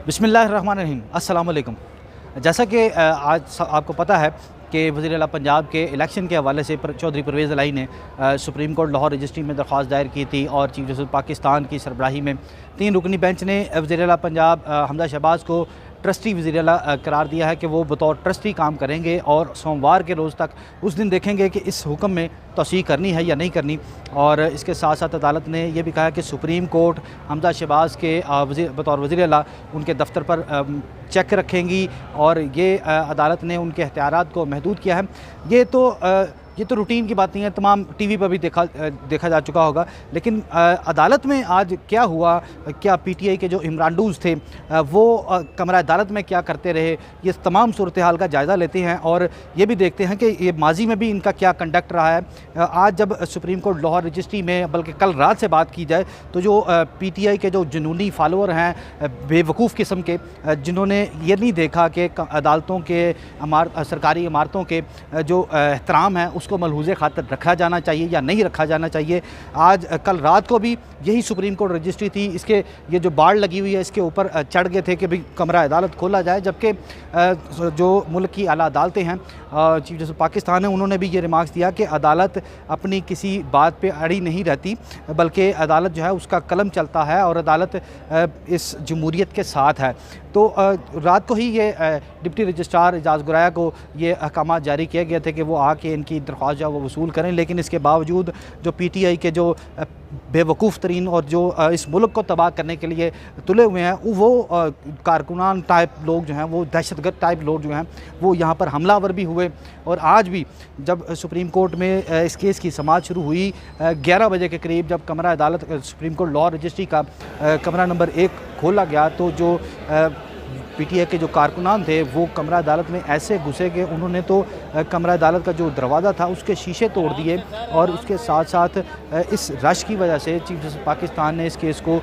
बिस्मिल्लाहिर्रहमानिर्रहीम, अस्सलाम वालेकुम। जैसा कि आज आपको पता है कि वज़ीर आला पंजाब के इलेक्शन के हवाले से चौधरी परवेज़ इलाही ने सुप्रीम कोर्ट लाहौर रजिस्ट्री में दरख्वास्त दायर की थी और चीफ जस्टिस पाकिस्तान की सरबराही में 3 रुकनी बेंच ने वज़ीर आला पंजाब हमजा शहबाज को ट्रस्टी वज़ीर आला करार दिया है कि वो बतौर ट्रस्टी काम करेंगे और सोमवार के रोज़ तक उस दिन देखेंगे कि इस हुक्म में तौसीक़ करनी है या नहीं करनी। और इसके साथ साथ अदालत ने यह भी कहा कि सुप्रीम कोर्ट हमजा शहबाज के बतौर वज़ीर आला उनके दफ्तर पर चेक रखेंगी और ये अदालत ने उनके इख्तियारात को महदूद किया है। ये तो रूटीन की बात नहीं है, तमाम टीवी पर भी देखा जा चुका होगा। लेकिन अदालत में आज क्या हुआ, क्या पीटीआई के जो इमरानडूज थे वो कमरा अदालत में क्या करते रहे, ये तमाम सूरत हाल का जायज़ा लेते हैं और ये भी देखते हैं कि ये माजी में भी इनका क्या कंडक्ट रहा है। आज जब सुप्रीम कोर्ट लाहौर रजिस्ट्री में, बल्कि कल रात से बात की जाए तो जो पीटीआई के जो जुनूनी फॉलोअर हैं, बेवकूफ़ किस्म के, जिन्होंने ये नहीं देखा कि अदालतों के सरकारी इमारतों के जो एहतराम है उसको मलहूज़े खातर रखा जाना चाहिए या नहीं रखा जाना चाहिए। आज कल रात को भी यही सुप्रीम कोर्ट रजिस्ट्री थी, इसके ये जो बाड़ लगी हुई है इसके ऊपर चढ़ गए थे कि भाई कमरा अदालत खोला जाए, जबकि जो मुल्क की आला अदालतें हैं, चीफ जस्टिस पाकिस्तान है, उन्होंने भी ये रिमार्क्स दिया कि अदालत अपनी किसी बात पे अड़ी नहीं रहती, बल्कि अदालत जो है उसका कलम चलता है और अदालत इस जमहूरियत के साथ है। तो रात को ही ये डिप्टी रजिस्ट्रार एजाज़ गुराया को ये अहकामात जारी किए गए थे कि वो आके इनकी दरख्वास्त जो है वो वसूल करें। लेकिन इसके बावजूद जो पीटीआई के जो बेवकूफ़ तरीन और जो इस मुल्क को तबाह करने के लिए तुले हुए हैं, वो कारकुनान टाइप लोग जो हैं, वो दहशतगर्द टाइप लोग जो हैं, वो यहाँ पर हमलावर भी हुए। और आज भी जब सुप्रीम कोर्ट में इस केस की समाअत शुरू हुई 11 बजे के करीब, जब कमरा अदालत सुप्रीम कोर्ट लाहौर रजिस्ट्री का कमरा नंबर 1 खोला गया, तो जो पीटीआई के जो कारकुनान थे वो कमरा अदालत में ऐसे घुसे कि उन्होंने तो कमरा अदालत का जो दरवाज़ा था उसके शीशे तोड़ दिए। और उसके साथ साथ इस रश की वजह से चीफ जस्टिस पाकिस्तान ने इस केस को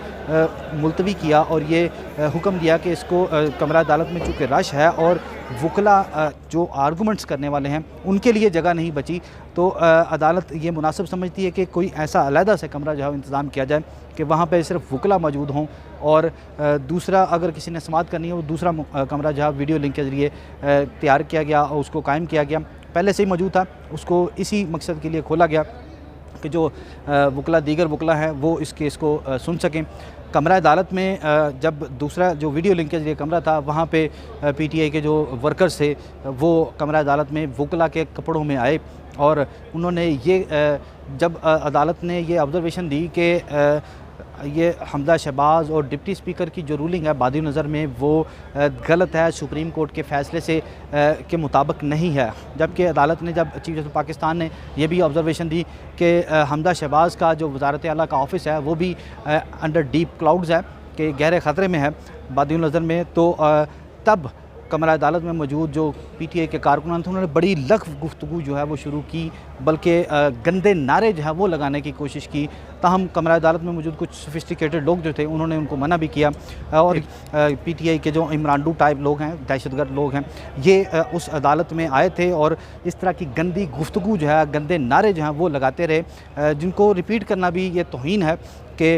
मुलतवी किया और ये हुक्म दिया कि इसको कमरा अदालत में चूँकि रश है और वकला जो आर्गूमेंट्स करने वाले हैं उनके लिए जगह नहीं बची, तो अदालत ये मुनासिब समझती है कि कोई ऐसा अलहदा से कमरा जो है इंतज़ाम किया जाए कि वहाँ पे सिर्फ वकला मौजूद हों और दूसरा अगर किसी ने समाअत करनी है वो दूसरा कमरा जो है वीडियो लिंक के ज़रिए तैयार किया गया और उसको कायम किया गया। पहले से ही मौजूद था, उसको इसी मकसद के लिए खोला गया कि जो वकला दीगर वकला हैं वो इस केस को सुन सकें। कमरा अदालत में जब दूसरा जो वीडियो लिंक के जरिए कमरा था, वहाँ पे पीटीआई के जो वर्कर्स थे वो कमरा अदालत में वकला के कपड़ों में आए और उन्होंने ये जब अदालत ने ये ऑब्ज़र्वेशन दी कि ये हमजा शहबाज और डिप्टी स्पीकर की जो रूलिंग है बादी नज़र में वो गलत है, सुप्रीम कोर्ट के फ़ैसले से के मुताबिक नहीं है। जबकि अदालत ने, जब चीफ जस्टिस पाकिस्तान ने ये भी ऑब्ज़र्वेशन दी कि हमजा शहबाज का जो वज़ारत आला का ऑफ़िस है वो भी अंडर डीप क्लाउड्स है, कि गहरे ख़तरे में है बादी नज़र में, तो तब कमरा अदालत में मौजूद जो पीटीआई के कारकुनान थे उन्होंने बड़ी लख्फ़ गुफ्तगू जो है वो शुरू की, बल्कि गंदे नारे जो है वो लगाने की कोशिश की। ताहम कमरा अदालत में मौजूद कुछ सोफिस्टिकेटेड लोग जो थे उन्होंने उनको मना भी किया और पीटीआई के जो इमरानडू टाइप लोग हैं, दहशतगर्द लोग हैं, ये उस अदालत में आए थे और इस तरह की गंदी गुफ्तगू जो है, गंदे नारे जो हैं वो लगाते रहे, जिनको रिपीट करना भी ये तौहीन है कि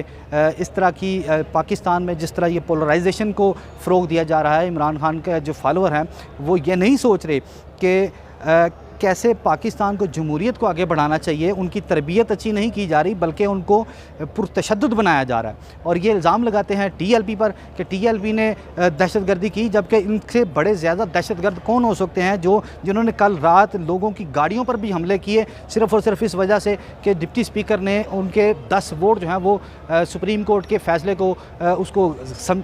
इस तरह की पाकिस्तान में जिस तरह ये पोलराइजेशन को फ़रोग़ दिया जा रहा है। इमरान खान के जो फॉलोअर हैं वो ये नहीं सोच रहे कि कैसे पाकिस्तान को जमहूरियत को आगे बढ़ाना चाहिए, उनकी तरबियत अच्छी नहीं की जा रही बल्कि उनको पुरतशद्दुद बनाया जा रहा है। और ये इल्ज़ाम लगाते हैं टीएलपी पर कि टीएलपी ने दहशतगर्दी की, जबकि इनसे बड़े ज़्यादा दहशतगर्द कौन हो सकते हैं जिन्होंने कल रात लोगों की गाड़ियों पर भी हमले किए, सिर्फ़ और सिर्फ इस वजह से कि डिप्टी स्पीकर ने उनके 10 वोट जो हैं वो सुप्रीम कोर्ट के फ़ैसले को उसको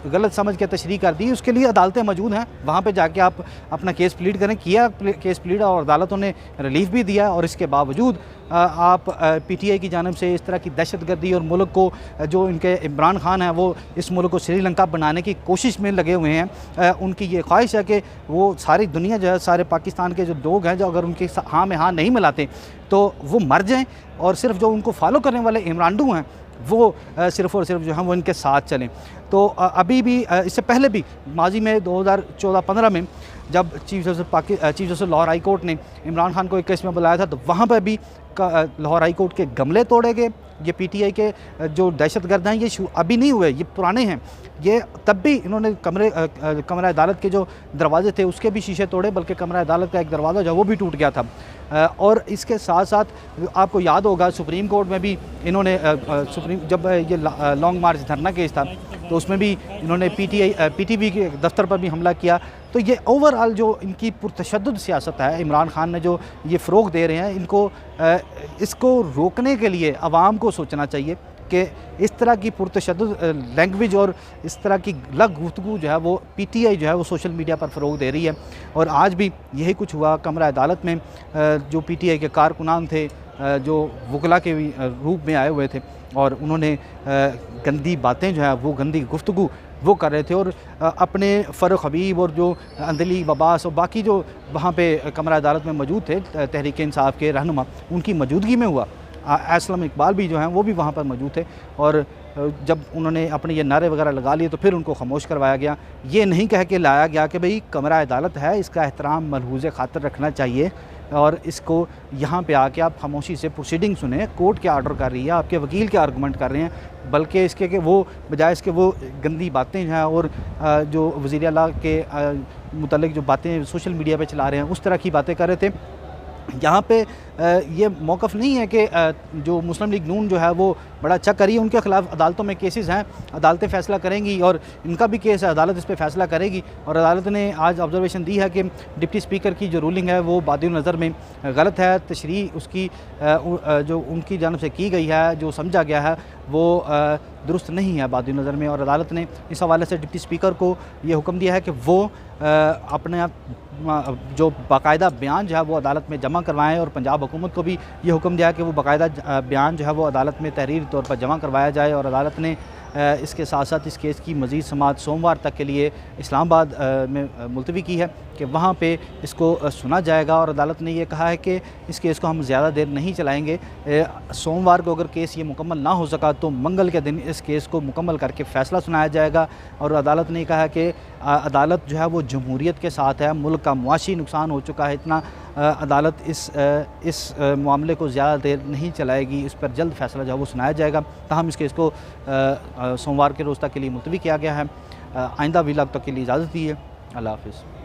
गलत समझ के तशरीह कर दी। उसके लिए अदालतें मौजूद हैं, वहाँ पर जाके आप अपना केस प्लीड करें। किया केस प्लीड और अदालतों ने रिलीफ भी दिया, और इसके बावजूद आप पीटीआई की जानिब से इस तरह की दहशतगर्दी और मुल्क को, जो इनके इमरान खान हैं वो इस मुल्क को श्रीलंका बनाने की कोशिश में लगे हुए हैं। उनकी ये ख्वाहिश है कि वो सारी दुनिया जो है, सारे पाकिस्तान के जो लोग हैं, जो अगर उनके हाँ में हाँ नहीं मिलाते तो वो मर जाएं और सिर्फ जो उनको फॉलो करने वाले इमरानडू हैं वो सिर्फ़ और सिर्फ जो हैं वो इनके साथ चलें। तो अभी भी, इससे पहले भी माजी में 2014-15 में जब chief justice Lahore high court ने इमरान खान को एक केस में बुलाया था तो वहाँ पर भी लाहौर हाई कोर्ट के गमले तोड़े गए। ये पीटीआई के जो दहशतगर्द हैं ये अभी नहीं हुए, ये पुराने हैं। ये तब भी इन्होंने कमरा अदालत के जो दरवाजे थे उसके भी शीशे तोड़े, बल्कि कमरा अदालत का एक दरवाज़ा जो वो भी टूट गया था। और इसके साथ साथ आपको याद होगा सुप्रीम कोर्ट में भी इन्होंने जब ये लॉन्ग मार्च धरना केस था तो उसमें भी इन्होंने पीटीवी के दफ्तर पर भी हमला किया। तो ये ओवरऑल जो इनकी पुरतशद्दुद सियासत है, इमरान खान ने जो ये फ़रोग़ दे रहे हैं, इसको रोकने के लिए आवाम को सोचना चाहिए कि इस तरह की पुरतशद्दुद लैंग्वेज और इस तरह की गलत गुफ्तगू जो है वो पीटीआई जो है वो सोशल मीडिया पर फ़रोग़ दे रही है। और आज भी यही कुछ हुआ कमरा अदालत में। जो पीटीआई के कारकुनान थे जो वकला के रूप में आए हुए थे और उन्होंने गंदी बातें जो है वो गंदी गुफ्तगू वो कर रहे थे और अपने फ़ारूक हबीब और जो अंदली अब्बास और बाकी जो वहाँ पे कमरा अदालत में मौजूद थे तहरीक इंसाफ के रहनुमा, उनकी मौजूदगी में हुआ। असलम इकबाल भी जो हैं वो भी वहाँ पर मौजूद थे और जब उन्होंने अपने ये नारे वगैरह लगा लिए तो फिर उनको खामोश करवाया गया। ये नहीं कह के लाया गया कि भाई कमरा अदालत है, इसका एहतराम मलहूज़ खातिर रखना चाहिए और इसको यहाँ पे आके आप खामोशी से प्रोसीडिंग सुने, कोर्ट क्या ऑर्डर कर रही है, आपके वकील क्या आर्गूमेंट कर रहे हैं, बल्कि इसके कि वो बजाय इसके वो गंदी बातें हैं और जो वज़ीर आला के मुतल्लिक़ जो बातें सोशल मीडिया पे चला रहे हैं उस तरह की बातें कर रहे थे। यहाँ पे ये मौक़िफ़ नहीं है कि जो मुस्लिम लीग नून जो है वो बड़ा अच्छा करी, उनके ख़िलाफ़ अदालतों में केसेस हैं, अदालतें फ़ैसला करेंगी और इनका भी केस है, अदालत इस पे फ़ैसला करेगी। और अदालत ने आज ऑब्जर्वेशन दी है कि डिप्टी स्पीकर की जो रूलिंग है वो बादी नज़र में गलत है, तशरीह उसकी जो उनकी जानब से की गई है, जो समझा गया है वो दुरुस्त नहीं है बादी नज़र में। और अदालत ने इस हवाले से डिप्टी स्पीकर को ये हुक्म दिया है कि वो अपने जो बाकायदा बयान जो है वो अदालत में जमा करवाएं और पंजाब हुकूमत को भी ये हुक्म दिया है कि वो बाकायदा बयान जो है वो अदालत में तहरीरी तौर पर जमा करवाया जाए। और अदालत ने इसके साथ साथ इस केस की मज़ीद समाअत सोमवार तक के लिए इस्लामाबाद में मुलतवी की है कि वहाँ पे इसको सुना जाएगा। और अदालत ने यह कहा है कि इस केस को हम ज़्यादा देर नहीं चलाएँगे। सोमवार को अगर केस ये मुकम्मल ना हो सका तो मंगल के दिन इस केस को मुकम्मल करके फ़ैसला सुनाया जाएगा। और अदालत ने कहा कि अदालत जो है वो जमहूरियत के साथ है, मुल्क का मुआशी नुकसान हो चुका है इतना, अदालत इस मामले को ज़्यादा देर नहीं चलाएगी, इस पर जल्द फ़ैसला जो है वो सुनाया जाएगा। ताहम इस केस को सोमवार के रोज़ तक के लिए मुलतवी किया गया है। आइंदा व्लॉग तक के लिए इजाज़त दी है। अल्लाह हाफ़िज़।